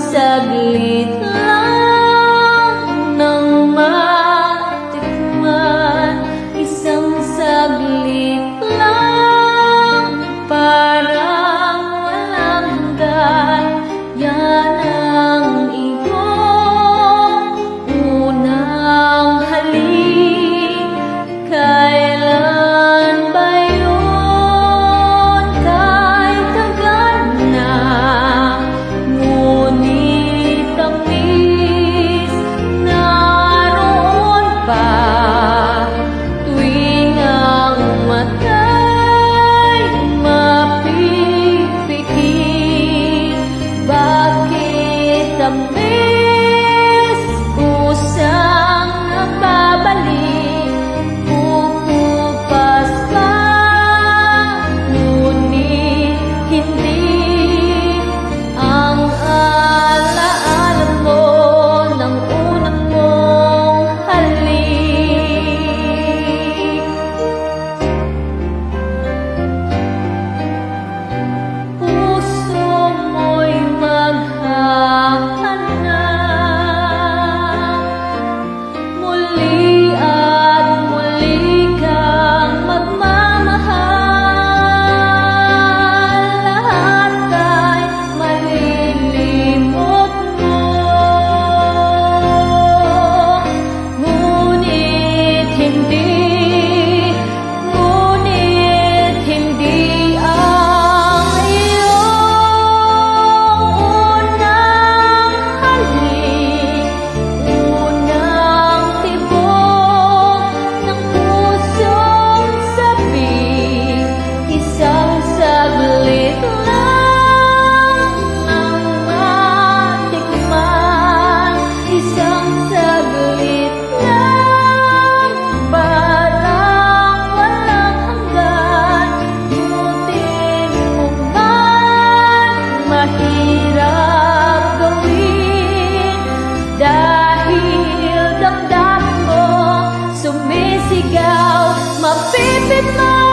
saglit lang nang matikman, isang saglit lang, parang walang hanggan. Yan ang iyong unang halik. Kailan ba yun? Kahit tagal na, ngunit tamis naroon pa. Tuwing ang mata'y mapipikit, bakit tamis kusang nagbabalik? Pupupas ka, ngunit hindi ang alaala mo ng unang mong halik. Puso mo'y maghahanap, muli at muli kang magmamahal. Lahat ay malilimot mo, ngunit hindi ang iyong unang halik, unang tibok ng pusong sabik. Isang saglit lang nang matikman, isang saglit lang, parang walang hanggan. Gutin mo man, mahirap gawin, dahil damdamin mo sumisigaw, mapipit mo